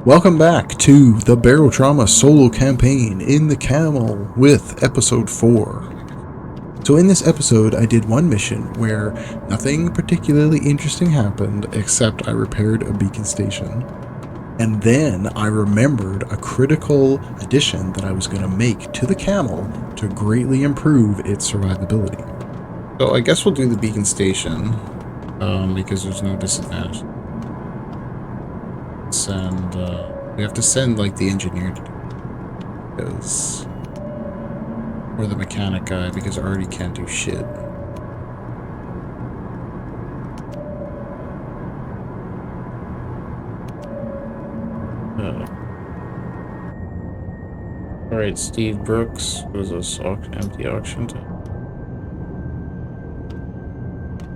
Welcome back to the Barotrauma solo campaign in the Camel with episode 4. So in this episode I did one mission where nothing particularly interesting happened except I repaired a beacon station. And then I remembered a critical addition that I was going to make to the Camel to greatly improve its survivability. So I guess we'll do the beacon station because there's no disadvantage. We have to send like the engineer to do it because, or the mechanic guy, because I already can't do shit. Alright, Steve Brooks was a empty auction time.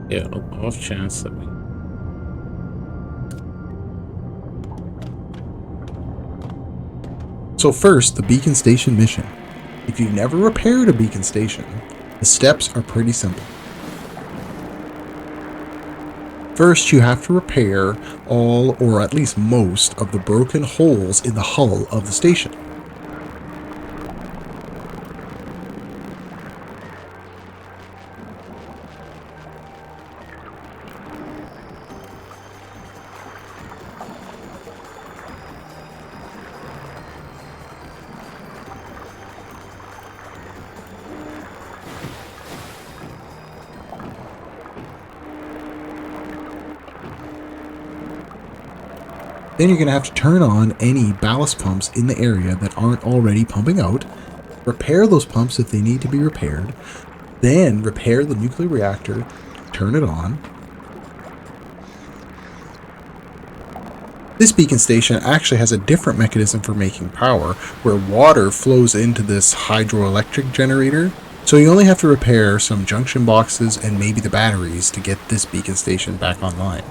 Yeah, off chance that we. So first, the beacon station mission. If you've never repaired a beacon station, the steps are pretty simple. First, you have to repair all, or at least most, of the broken holes in the hull of the station. Then you're going to have to turn on any ballast pumps in the area that aren't already pumping out, repair those pumps if they need to be repaired, then repair the nuclear reactor, turn it on. This beacon station actually has a different mechanism for making power, where water flows into this hydroelectric generator, so you only have to repair some junction boxes and maybe the batteries to get this beacon station back online.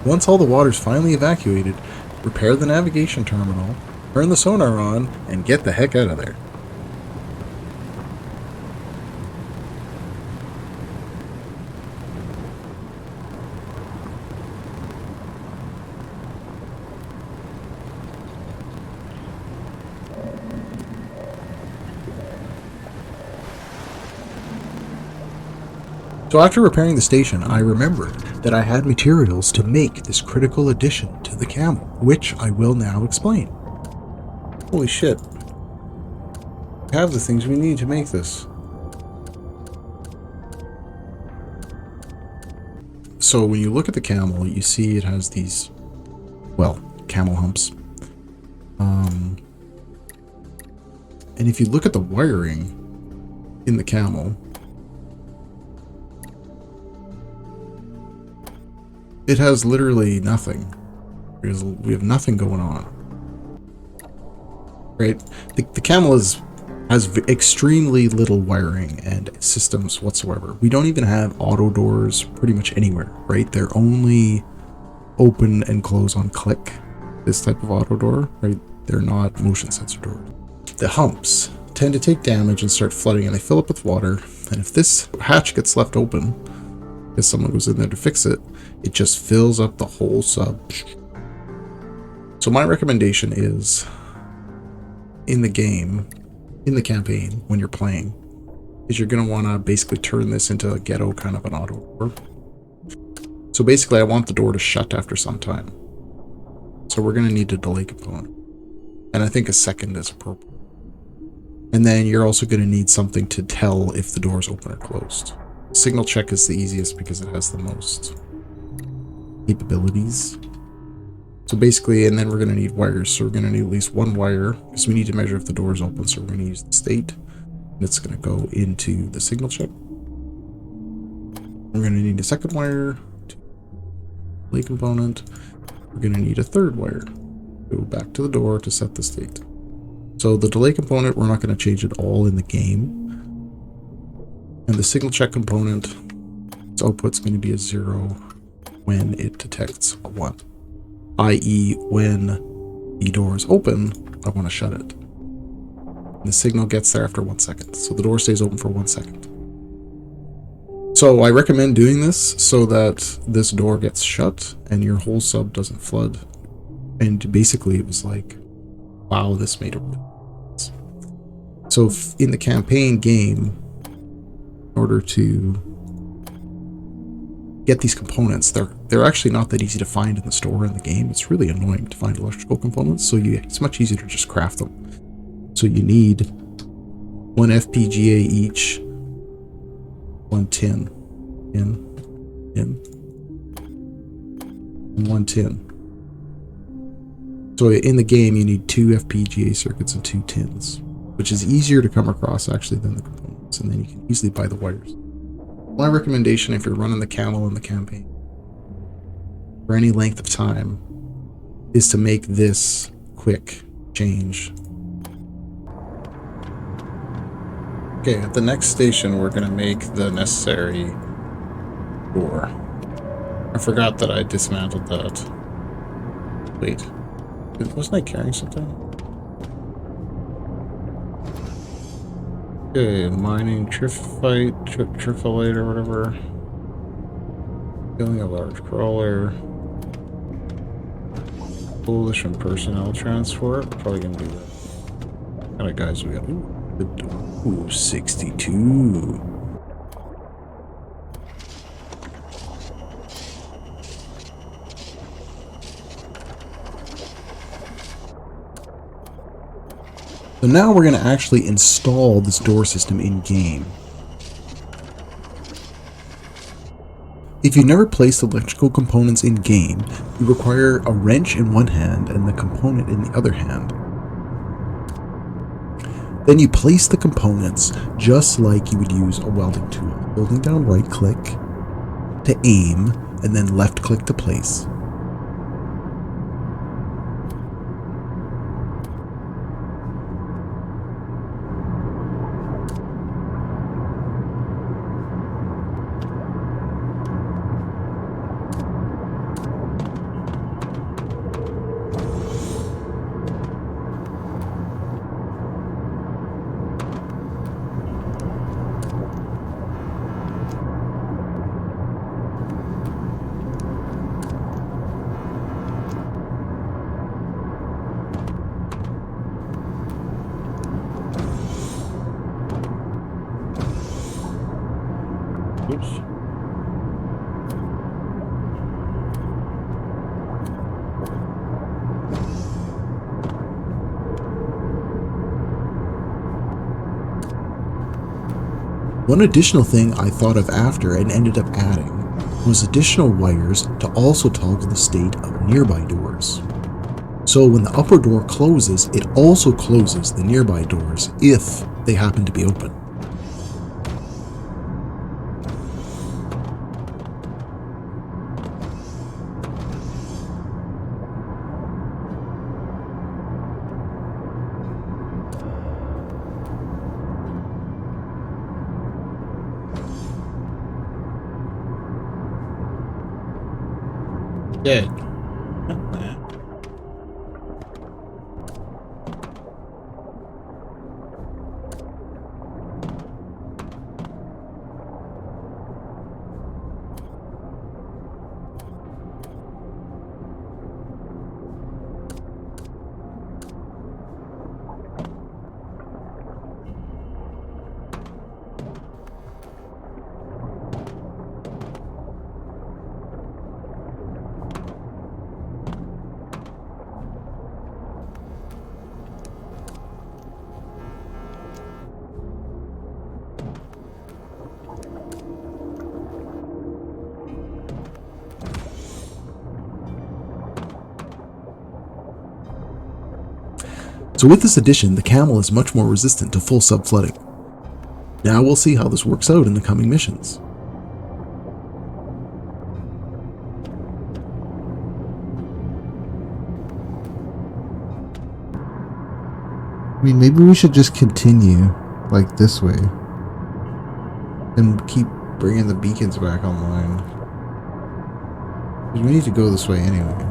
Once all the water's finally evacuated, repair the navigation terminal, turn the sonar on, and get the heck out of there. So after repairing the station, I remembered that I had materials to make this critical addition to the Camel, which I will now explain. Holy shit. We have the things we need to make this. So when you look at the Camel, you see it has these, well, camel humps. And if you look at the wiring in the Camel, it has literally nothing. We have nothing going on. Right? The Camel has extremely little wiring and systems whatsoever. We don't even have auto doors pretty much anywhere, right? They're only open and close on click. This type of auto door, right? They're not motion sensor doors. The humps tend to take damage and start flooding, and they fill up with water. And if this hatch gets left open, if someone goes in there to fix it, it just fills up the whole sub. So my recommendation is, in the game, in the campaign, when you're playing, is you're going to want to basically turn this into a ghetto kind of an auto door. So basically I want the door to shut after some time. So we're going to need a delay component. And I think a second is appropriate. And then you're also going to need something to tell if the door's open or closed. Signal check is the easiest because it has the most capabilities. So basically, and then we're going to need wires. So we're going to need at least one wire because we need to measure if the door is open. So we're going to use the state, and it's going to go into the signal check. We're going to need a second wire to delay component. We're going to need a third wire. Go back to the door to set the state. So the delay component, we're not going to change it all in the game. And the signal check component, its output's going to be a 0 when it detects a 1. I.e. when the door is open, I want to shut it. And the signal gets there after 1 second. So the door stays open for 1 second. So I recommend doing this so that this door gets shut and your whole sub doesn't flood. And basically it was like, wow, this made a difference. So in the campaign game, in order to get these components, they're actually not that easy to find in the store or in the game. It's really annoying to find electrical components, so it's much easier to just craft them. So you need 1 FPGA each, 1 tin, and 1 tin. So in the game, you need 2 FPGA circuits and 2 tins, which is easier to come across actually than the components, and then you can easily buy the wires. My recommendation if you're running the Camel in the campaign for any length of time is to make this quick change. Okay, at the next station, we're going to make the necessary door. I forgot that I dismantled that. Wait, wasn't I carrying something? Okay, mining triffolate or whatever. Killing a large crawler. Coalition personnel transport. Probably gonna do that. What kind of guys we got? Ooh, 62. So now we're going to actually install this door system in game. If you've never placed electrical components in game, you require a wrench in one hand and the component in the other hand. Then you place the components just like you would use a welding tool, holding down right click to aim and then left click to place. Oops. One additional thing I thought of after and ended up adding was additional wires to also toggle the state of nearby doors. So when the upper door closes, it also closes the nearby doors if they happen to be open. Dead. So with this addition, the Camel is much more resistant to full sub-flooding. Now we'll see how this works out in the coming missions. I mean, maybe we should just continue, like, this way. And keep bringing the beacons back online. 'Cause we need to go this way anyway.